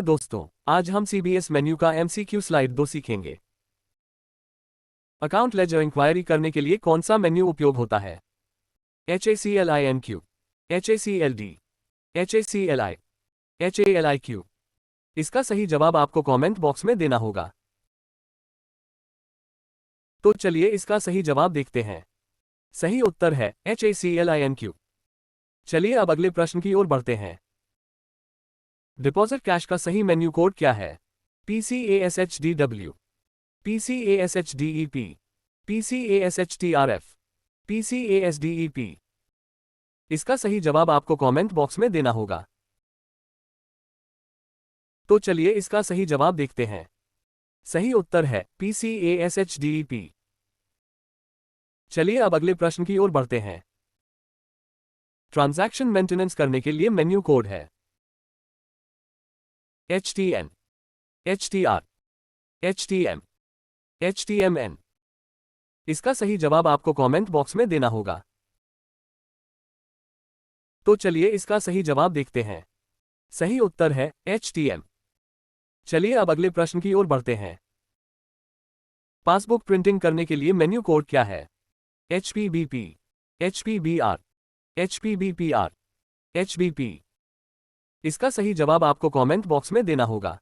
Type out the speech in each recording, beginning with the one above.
दोस्तों, आज हम CBS मेन्यू का MCQ स्लाइड 2 सीखेंगे। अकाउंट लेजर इंक्वायरी करने के लिए कौन सा मेन्यू उपयोग होता है? HACLINQ, HACLD, HACLI, HALIQ। इसका सही जवाब आपको कमेंट बॉक्स में देना होगा। तो चलिए इसका सही जवाब देखते हैं। सही उत्तर है HACLINQ। चलिए अब अगले प्रश्न की ओर बढ़ते हैं। डिपॉजिट कैश का सही मेन्यू कोड क्या है? PCASHDW, PCASHDEP, PCASHTRF, PCASDEP। इसका सही जवाब आपको कमेंट बॉक्स में देना होगा। तो चलिए इसका सही जवाब देखते हैं। सही उत्तर है PCASHDEP। चलिए अब अगले प्रश्न की ओर बढ़ते हैं। ट्रांजैक्शन मेंटेनेंस करने के लिए मेन्यू कोड है HTN, HTR, HTM, HTMN। इसका सही जवाब आपको कमेंट बॉक्स में देना होगा। तो चलिए इसका सही जवाब देखते हैं। सही उत्तर है HTM। चलिए अब अगले प्रश्न की ओर बढ़ते हैं। पासबुक प्रिंटिंग करने के लिए मेन्यू कोड क्या है? HPBP, HPBR, HPBPR, HBP। इसका सही जवाब आपको कमेंट बॉक्स में देना होगा।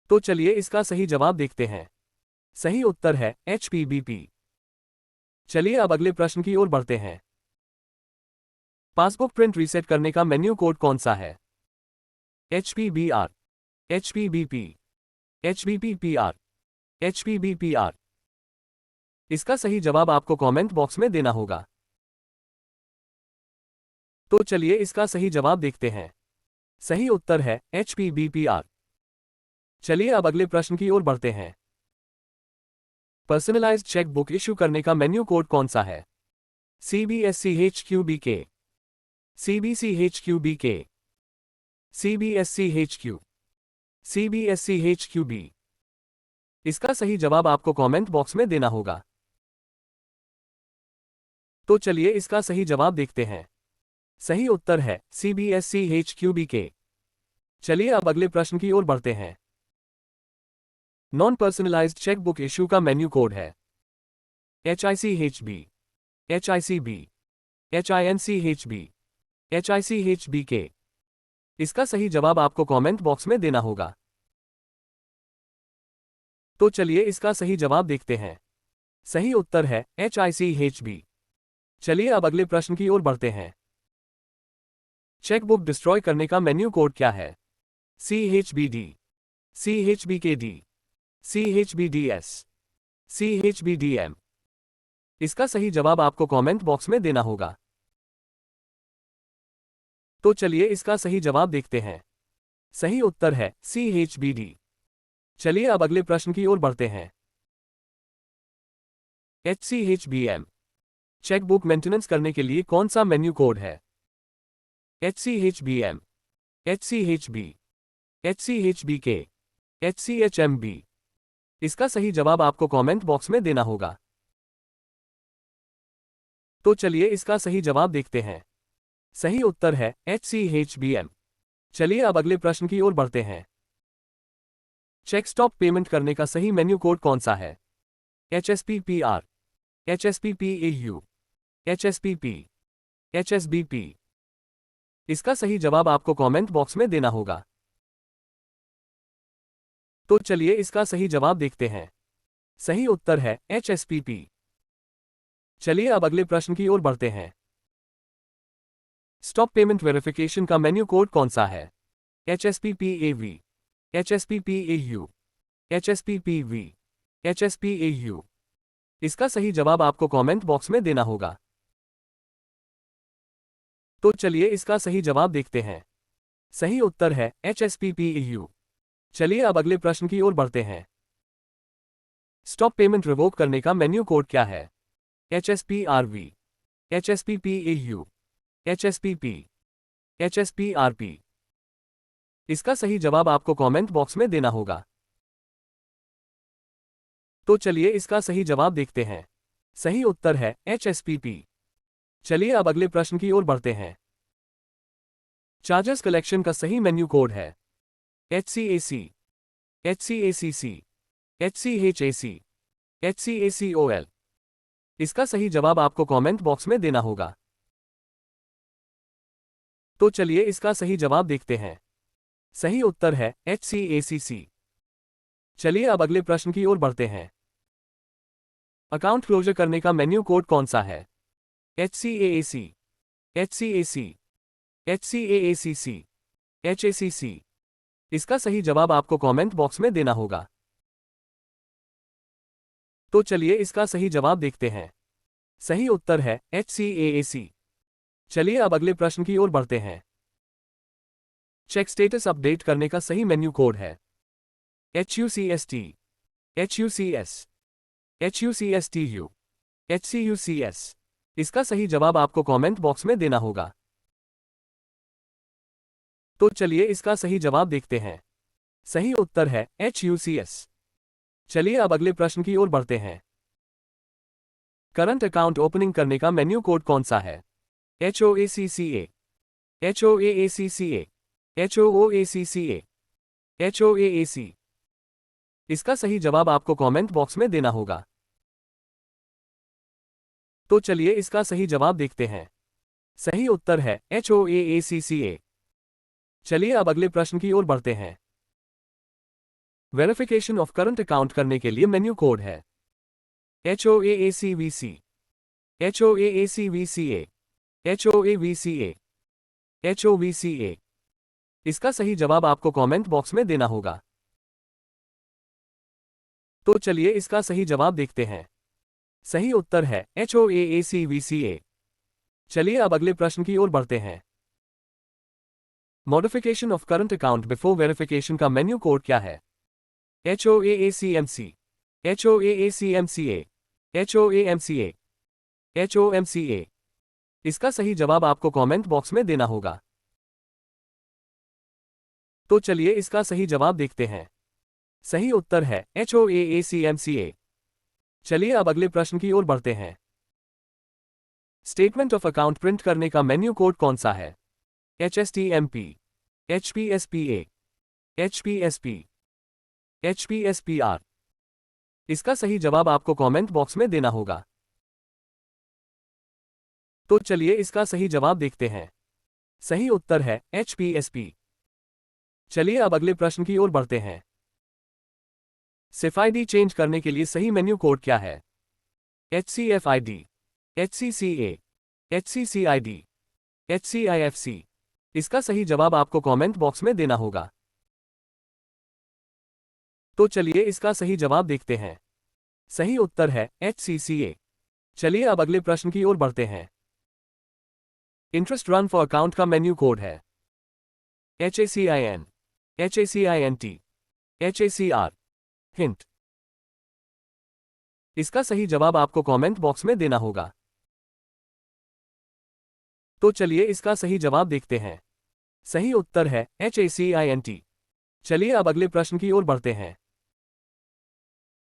तो चलिए इसका सही जवाब देखते हैं। सही उत्तर है HPBP। चलिए अब अगले प्रश्न की ओर बढ़ते हैं। पासबुक प्रिंट रीसेट करने का मेन्यू कोड कौन सा है? HPBR, HPBP, HBPPR, HPBPR। इसका सही जवाब आपको कमेंट बॉक्स में देना होगा। तो चलिए इसका सही जवाब देखते हैं। सही उत्तर है HPBPR। चलिए अब अगले प्रश्न की ओर बढ़ते हैं। पर्सनलाइज्ड चेक बुक इशू करने का मेन्यू कोड कौन सा है? CBSCHQBK, CBCHQBK, CBSCHQ, CBSCHQB। इसका सही जवाब आपको कमेंट बॉक्स में देना होगा। तो चलिए इसका सही जवाब देखते हैं। सही उत्तर है CBSCHQBK। चलिए अब अगले प्रश्न की ओर बढ़ते हैं। Non personalised cheque book issue का मेन्यू कोड है HICHB, HICB, HINCHB, HICHBK। इसका सही जवाब आपको कमेंट बॉक्स में देना होगा। तो चलिए इसका सही जवाब देखते हैं। सही उत्तर है HICHB। चलिए अब अगले प्रश्न की ओर बढ़ते हैं। चेकबुक डिस्ट्रॉय करने का मेन्यू कोड क्या है? CHBD, CHBKD, CHBDS, CHBDM। इसका सही जवाब आपको कमेंट बॉक्स में देना होगा। तो चलिए इसका सही जवाब देखते हैं। सही उत्तर है CHBD। चलिए अब अगले प्रश्न की ओर बढ़ते हैं। HCHBM चेकबुक मेंटेनेंस करने के लिए कौन सा मेन्यू कोड है? HCHBM, HCHB, HCHBK, HCHMB। इसका सही जवाब आपको कमेंट बॉक्स में देना होगा। तो चलिए इसका सही जवाब देखते हैं। सही उत्तर है HCHBM। चलिए अब अगले प्रश्न की ओर बढ़ते हैं। चेक स्टॉप पेमेंट करने का सही मेन्यू कोड कौन सा है? HSPPR, HSPPAU, HSPP, HSBP। इसका सही जवाब आपको कमेंट बॉक्स में देना होगा। तो चलिए इसका सही जवाब देखते हैं। सही उत्तर है HSPP। चलिए अब अगले प्रश्न की ओर बढ़ते हैं। स्टॉप पेमेंट वेरिफिकेशन का मेन्यू कोड कौन सा है? HSPPAV, HSPPAU, HSPPV, HSPAU। इसका सही जवाब आपको कमेंट बॉक्स में देना होगा। तो चलिए इसका सही जवाब देखते हैं। सही उत्तर है HSPPAU। चलिए अब अगले प्रश्न की ओर बढ़ते हैं। स्टॉप पेमेंट रिवोक करने का मेन्यू कोड क्या है? HSPRV, HSPPAU, HSPP, HSPRP। इसका सही जवाब आपको कमेंट बॉक्स में देना होगा। तो चलिए इसका सही जवाब देखते हैं। सही उत्तर है HSPP। चलिए अब अगले प्रश्न की ओर बढ़ते हैं। चार्जर्स कलेक्शन का सही मेन्यू कोड है HCAC, HCACC, HCHAC, HCACOL। इसका सही जवाब आपको कमेंट बॉक्स में देना होगा। तो चलिए इसका सही जवाब देखते हैं। सही उत्तर है HCACC। चलिए अब अगले प्रश्न की ओर बढ़ते हैं। अकाउंट क्लोजर करने का मेन्यू कोड कौन सा है? HCAAC, HCAC, HCAACC, HACC। इसका सही जवाब आपको कमेंट बॉक्स में देना होगा। तो चलिए इसका सही जवाब देखते हैं। सही उत्तर है HCAAC। चलिए अब अगले प्रश्न की ओर बढ़ते हैं। चेक स्टेटस अपडेट करने का सही मेन्यू कोड है HUCST, HUCS, HUCSTU, HCUCS। इसका सही जवाब आपको कमेंट बॉक्स में देना होगा। तो चलिए इसका सही जवाब देखते हैं। सही उत्तर है HUCS। चलिए अब अगले प्रश्न की ओर बढ़ते हैं। करंट अकाउंट ओपनिंग करने का मेन्यू कोड कौन सा है? HOACCA, HOAACCA, HOOACCA, HOAAC। इसका सही जवाब आपको कमेंट बॉक्स में देना होगा। तो चलिए इसका सही जवाब देखते हैं। सही उत्तर है HOAACCA। चलिए अब अगले प्रश्न की ओर बढ़ते हैं। वेरिफिकेशन ऑफ करंट अकाउंट करने के लिए मेन्यू कोड है HOAACVC, HOAACVCA, HOAVCA, HOVCA। इसका सही जवाब आपको कमेंट बॉक्स में देना होगा। तो चलिए इसका सही जवाब देखते हैं। सही उत्तर है HOAACVCA। चलिए अब अगले प्रश्न की ओर बढ़ते हैं। Modification of current account before verification का मेन्यू कोड क्या है? HOAACMC, HOAACMCA, HOAMCA, HOMCA। इसका सही जवाब आपको कमेंट बॉक्स में देना होगा। तो चलिए इसका सही जवाब देखते हैं। सही उत्तर है HOAACMCA। चलिए अब अगले प्रश्न की ओर बढ़ते हैं। स्टेटमेंट ऑफ अकाउंट प्रिंट करने का मेन्यू कोड कौन सा है? HSTMP, HPSPA, HPSP, HPSPR। इसका सही जवाब आपको कमेंट बॉक्स में देना होगा। तो चलिए इसका सही जवाब देखते हैं। सही उत्तर है HPSP। चलिए अब अगले प्रश्न की ओर बढ़ते हैं। SIF-ID चेंज करने के लिए सही मेन्यू कोड क्या है? HCFID, HCCA, HCCID, HCIFC। इसका सही जवाब आपको कमेंट बॉक्स में देना होगा। तो चलिए इसका सही जवाब देखते हैं। सही उत्तर है HCCA। चलिए अब अगले प्रश्न की ओर बढ़ते हैं। इंटरेस्ट रन फॉर अकाउंट का मेन्यू कोड है HACIN, HACINT, HACR, हिंट। इसका सही जवाब आपको कमेंट बॉक्स में देना होगा। तो चलिए इसका सही जवाब देखते हैं। सही उत्तर है HACINT। चलिए अब अगले प्रश्न की ओर बढ़ते हैं।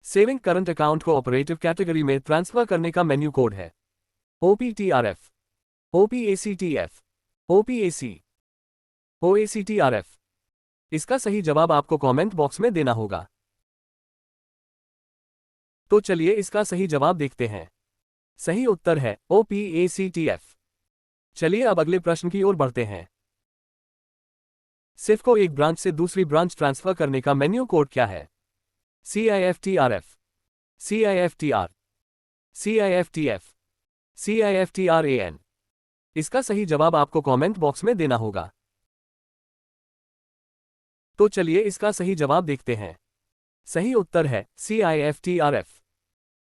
Saving current account co operative category में ट्रांसफर करने का मेन्यू कोड है OPTRF, OPACTF, OPAC, OACTRF। इसका सही जवाब आपको कमेंट बॉक्स में देना होगा। तो चलिए इसका सही जवाब देखते हैं। सही उत्तर है OPACTF। चलिए अब अगले प्रश्न की ओर बढ़ते हैं। सिफ को एक ब्रांच से दूसरी ब्रांच ट्रांसफर करने का मेन्यू कोड क्या है? CIFTRF, CIFTR, CIFTF, CIFTRAN। इसका सही जवाब आपको कमेंट बॉक्स में देना होगा। तो चलिए इसका सही जवाब देखते हैं। सही उत्तर है CIFTRF।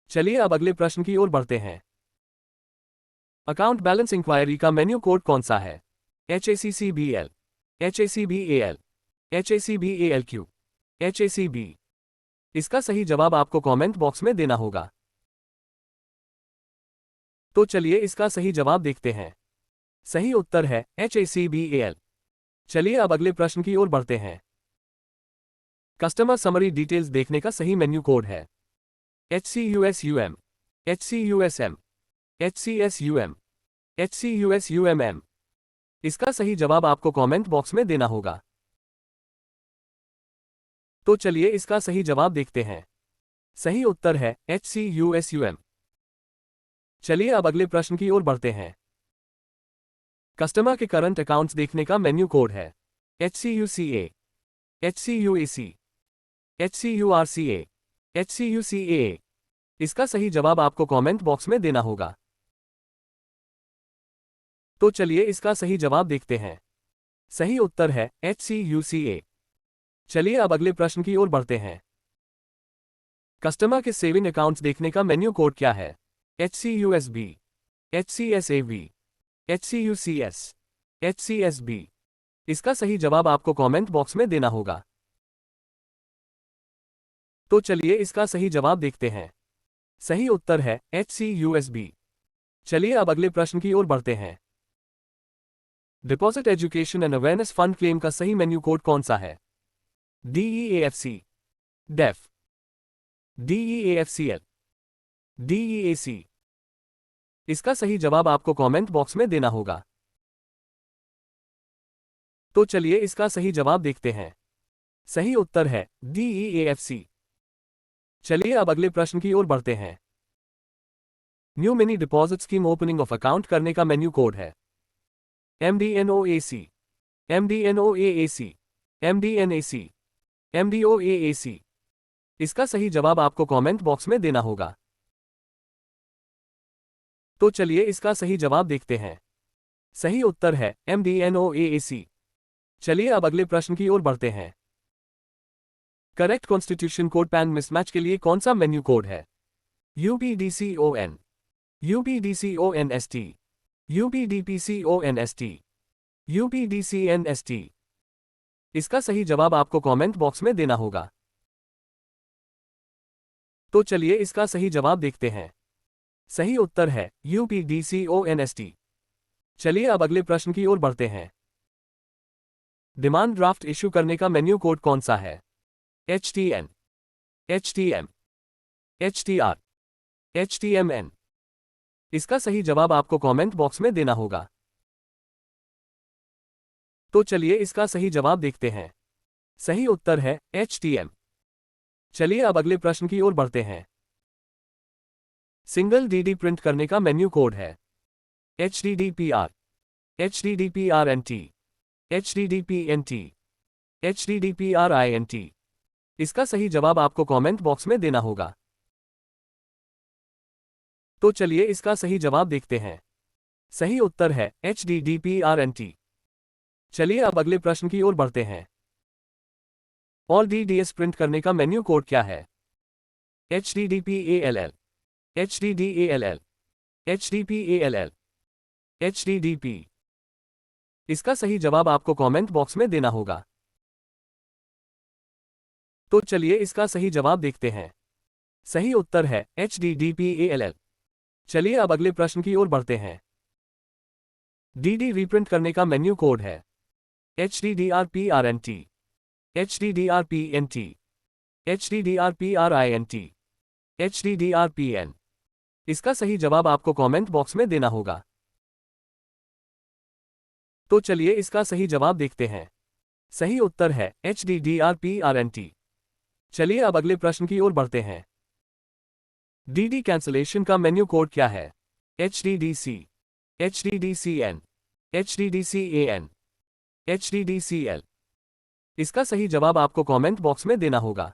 चलिए अब अगले प्रश्न की ओर बढ़ते हैं। अकाउंट बैलेंस इंक्वायरी का मेन्यू कोड कौन सा है? HACCBL, HACBAL, HACBALQ, HACB। इसका सही जवाब आपको कमेंट बॉक्स में देना होगा। तो चलिए इसका सही जवाब देखते हैं। सही उत्तर है HACBAL। चलिए अब अगले प्रश्न की ओर बढ़ते हैं। कस्टमर समरी डिटेल्स देखने का सही मेन्यू कोड है HCUSUM, HCUSM, HCSUM, HCUSUMM। इसका सही जवाब आपको कमेंट बॉक्स में देना होगा। तो चलिए इसका सही जवाब देखते हैं। सही उत्तर है HCUSUM। चलिए अब अगले प्रश्न की ओर बढ़ते हैं। कस्टमर के करंट अकाउंट्स देखने का मेन्यू कोड है HCUCA, HCUAC, HCURCA, HCUCAA। इसका सही जवाब आपको कमेंट बॉक्स में देना होगा। तो चलिए इसका सही जवाब देखते हैं। सही उत्तर है HCUCA। चलिए अब अगले प्रश्न की ओर बढ़ते हैं। कस्टमर के सेविंग अकाउंट्स देखने का मेन्यू कोड क्या है HCUSB, HCSAV, HCUCS, HCSB। इसका सही जवाब आपको कमेंट बॉक्स में देना होगा। तो चलिए इसका सही जवाब देखते हैं। सही उत्तर है HCUSB। चलिए अब अगले प्रश्न की ओर बढ़ते हैं। Deposit education and awareness fund claim का सही मेन्यू कोड कौन सा है DEAFC, DEF, DEAFCL, DEAC। इसका सही जवाब आपको कमेंट बॉक्स में देना होगा। तो चलिए इसका सही जवाब देखते हैं। सही उत्तर है DEAFC। चलिए अब अगले प्रश्न की ओर बढ़ते हैं। New mini deposit scheme opening of account करने का मेन्यू कोड है MDNOAC, MDNOAAC, MDNAC, MDOAAC। इसका सही जवाब आपको कमेंट बॉक्स में देना होगा। तो चलिए इसका सही जवाब देखते हैं। सही उत्तर है MDNOAAC। चलिए अब अगले प्रश्न की ओर बढ़ते हैं। Correct constitution code pan mismatch के लिए कौन सा मेन्यू कोड है UPDCON, UPDCONST, UPDPCONST, UPDCNST। इसका सही जवाब आपको कमेंट बॉक्स में देना होगा। तो चलिए इसका सही जवाब देखते हैं। सही उत्तर है UPDCONST। चलिए अब अगले प्रश्न की ओर बढ़ते हैं। डिमांड ड्राफ्ट इश्यू करने का मेन्यू कोड कौन सा है HTN, HTM, HTR, HTMN। इसका सही जवाब आपको कमेंट बॉक्स में देना होगा। तो चलिए इसका सही जवाब देखते हैं। सही उत्तर है HTM। चलिए अब अगले प्रश्न की ओर बढ़ते हैं। सिंगल DD प्रिंट करने का मेन्यू कोड है HDDPR, HDDPRNT, HDDPNT, HDDPRINT। इसका सही जवाब आपको कमेंट बॉक्स में देना होगा। तो चलिए इसका सही जवाब देखते हैं। सही उत्तर है HDDPRNT। चलिए अब अगले प्रश्न की ओर बढ़ते हैं। ऑल DDS प्रिंट करने का मेन्यू कोड क्या है HDDPALL, HDDALL, HDPALL, HDDP। इसका सही जवाब आपको कमेंट बॉक्स में देना होगा। तो चलिए इसका सही जवाब देखते हैं। सही उत्तर है HDDPALL। चलिए अब अगले प्रश्न की ओर बढ़ते हैं। DD रीप्रिंट करने का मेन्यू कोड है HDDRPRNT, HDDRPNT, HDDRPRINT, HDDRPN। इसका सही जवाब आपको कमेंट बॉक्स में देना होगा। तो चलिए इसका सही जवाब देखते हैं। सही उत्तर है HDDRPRNT। चलिए अब अगले प्रश्न की ओर बढ़ते हैं। DD कैंसलेशन का मेन्यू कोड क्या है HDDC, HDDCN, HDDCAN, HDDCL। इसका सही जवाब आपको कमेंट बॉक्स में देना होगा।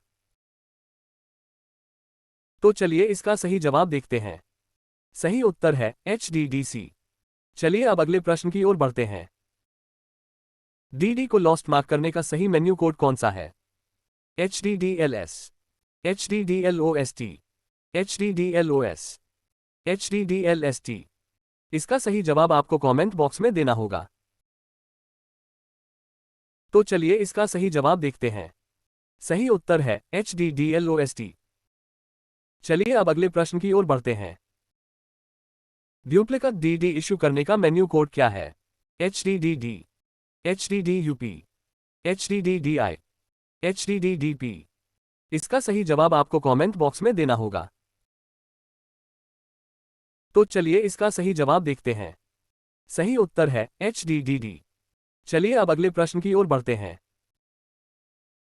तो चलिए इसका सही जवाब देखते हैं। सही उत्तर है HDDC। चलिए अब अगले प्रश्न की ओर बढ़ते हैं। DD को लॉस्ट मार्क करने का सही मेन्यू कोड कौन सा है HDDLS, HDDLOST, HDDLOS, HDDLST। इसका सही जवाब आपको कमेंट बॉक्स में देना होगा। तो चलिए इसका सही जवाब देखते हैं। सही उत्तर है HDDLOST। चलिए अब अगले प्रश्न की ओर बढ़ते हैं। डुप्लीकेट DD इश्यू करने का मेन्यू कोड क्या है HDDD, HDDUP, HDDDI, HDDDP। इसका सही जवाब आपको कमेंट बॉक्स में देना होगा। तो चलिए इसका सही जवाब देखते हैं। सही उत्तर है HDDD। चलिए अब अगले प्रश्न की ओर बढ़ते हैं।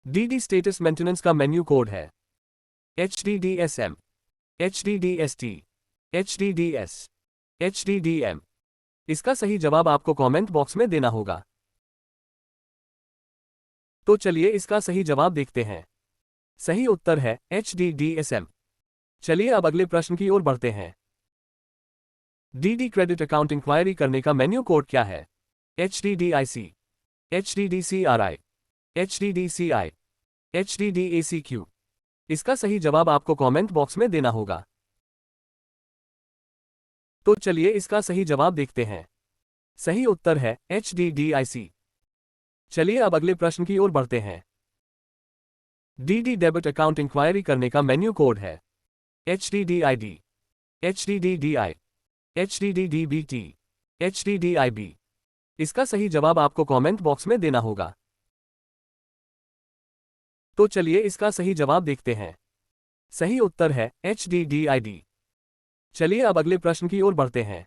DD स्टेटस मेंटेनेंस का मेन्यू कोड है HDDSM, HDDST, HDDS, HDDM। इसका सही जवाब आपको कमेंट बॉक्स में देना होगा। तो चलिए इसका सही जवाब देखते हैं। सही उत्तर है HDDSM। चलिए अब अगले प्रश्न की ओर बढ़ते हैं। DD क्रेडिट अकाउंट इंक्वायरी करने का मेन्यू कोड क्या है? HDDIC, HDDCRI, HDDCI, HDDACQ। इसका सही जवाब आपको कमेंट बॉक्स में देना होगा। तो चलिए इसका सही जवाब देखते हैं। सही उत्तर है HDDIC। चलिए अब अगले प्रश्न की ओर बढ़ते हैं। DD डेबिट अकाउंट इंक्वायरी करने का मेन्यू कोड है HDDID, HDDDI, HDDDBT, HDDIB। इसका सही जवाब आपको कमेंट बॉक्स में देना होगा। तो चलिए इसका सही जवाब देखते हैं। सही उत्तर है HDDID। चलिए अब अगले प्रश्न की ओर बढ़ते हैं।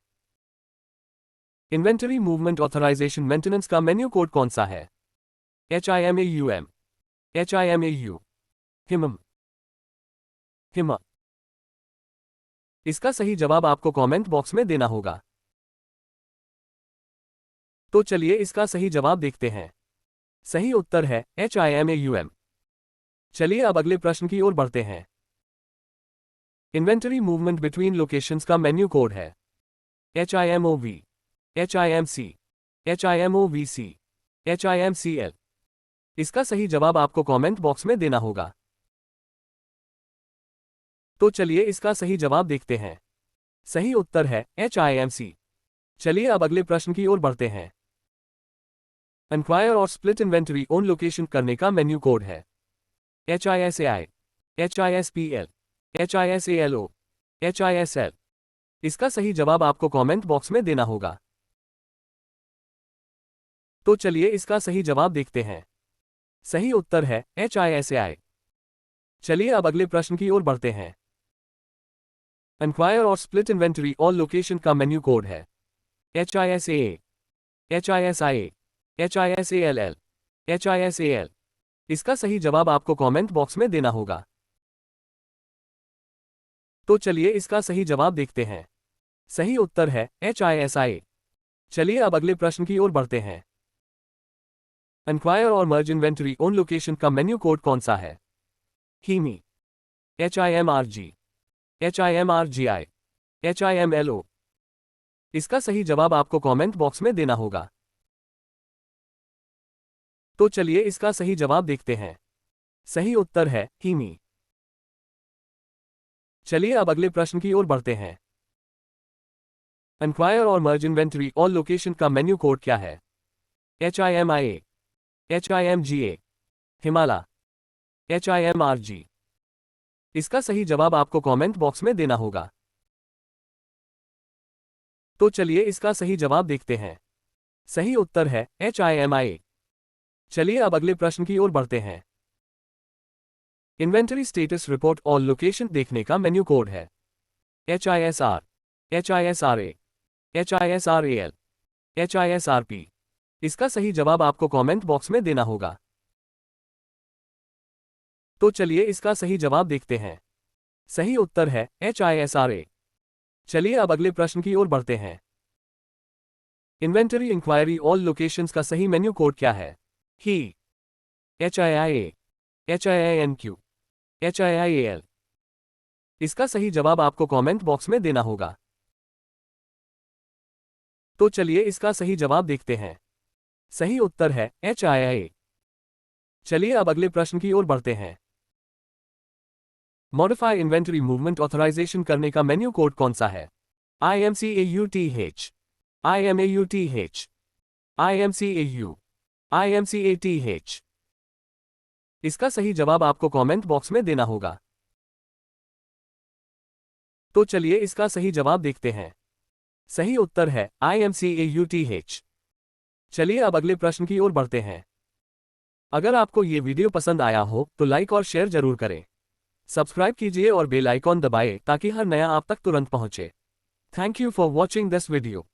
इन्वेंटरी मूवमेंट ऑथराइजेशन मेंटेनेंस का मेन्यू कोड कौन सा है? HIMAUM, HIMAU, HIMM, HIMA। इसका सही जवाब आपको कमेंट बॉक्स में देना होगा। तो चलिए इसका सही जवाब देखते हैं। सही उत्तर है HIMAUM। चलिए अब अगले प्रश्न की ओर बढ़ते हैं। इन्वेंटरी मूवमेंट बिटवीन लोकेशंस का मेन्यू कोड है HIMOV, HIMC, HIMOVC, HIMCL। इसका सही जवाब आपको कमेंट बॉक्स में देना होगा। तो चलिए इसका सही जवाब देखते हैं। सही उत्तर है HIMC। चलिए अब अगले प्रश्न की ओर बढ़ते हैं। इंक्वायर और स्प्लिट इन्वेंटरी ऑन लोकेशन करने का मेन्यू कोड है HISAI, HISPL, HISALO, HISL। इसका सही जवाब आपको कमेंट बॉक्स में देना होगा। तो चलिए इसका सही जवाब देखते हैं। सही उत्तर है HISAI। चलिए अब अगले प्रश्न की ओर बढ़ते हैं। इंक्वायर और स्प्लिट इन्वेंटरी ऑन लोकेशन का मेन्यू कोड है HISAA, HISIA, HISALL, HISAL। इसका सही जवाब आपको कमेंट बॉक्स में देना होगा। तो चलिए इसका सही जवाब देखते हैं। सही उत्तर है HISIA। चलिए अब अगले प्रश्न की ओर बढ़ते हैं। इंक्वायर और मर्ज इन्वेंटरी ऑन लोकेशन का मेन्यू कोड कौन सा है? HIMI, HIMRG, HIMRGI, HIMLO। इसका सही जवाब आपको कमेंट बॉक्स में देना होगा। तो चलिए इसका सही जवाब देखते हैं। सही उत्तर है HIMI। चलिए अब अगले प्रश्न की ओर बढ़ते हैं। इंक्वायर और मर्ज इन्वेंटरी ऑन लोकेशन का मेन्यू कोड क्या है? HIMIA, HIMGA, हिमाला, HIMRG। इसका सही जवाब आपको कमेंट बॉक्स में देना होगा। तो चलिए इसका सही जवाब देखते हैं। सही उत्तर है HIMIA। चलिए अब अगले प्रश्न की ओर बढ़ते हैं। इन्वेंटरी स्टेटस रिपोर्ट और लोकेशन देखने का मेन्यू कोड है HISR, HISRA, HISRAL, HISRP। इसका सही जवाब आपको कमेंट बॉक्स में देना होगा। तो चलिए इसका सही जवाब देखते हैं। सही उत्तर है HISRA। चलिए अब अगले प्रश्न की ओर बढ़ते हैं। इन्वेंटरी इंक्वायरी ऑल लोकेशंस का सही मेन्यू कोड क्या है? HI, HIIA, HIINQ, HIIAL। इसका सही जवाब आपको कमेंट बॉक्स में देना होगा। तो चलिए इसका सही जवाब देखते हैं। सही उत्तर है HIIA। चलिए अब अगले प्रश्न की ओर बढ़ते हैं। मॉडिफाई इन्वेंटरी मूवमेंट ऑथराइजेशन करने का मेन्यू कोड कौन सा है? IMCAUTH, IMAUTH, IMCAU, IMCATH। इसका सही जवाब आपको कमेंट बॉक्स में देना होगा। तो चलिए इसका सही जवाब देखते हैं। सही उत्तर है IMCAUTH। चलिए अब अगले प्रश्न की ओर बढ़ते हैं। अगर आपको ये वीडियो पसंद आया हो तो लाइक और शेयर जरूर करें। सब्सक्राइब कीजिए और बेल आइकॉन दबाएं ताकि हर नया आप तक तुरंत पहुंचे। Thank you for watching this video.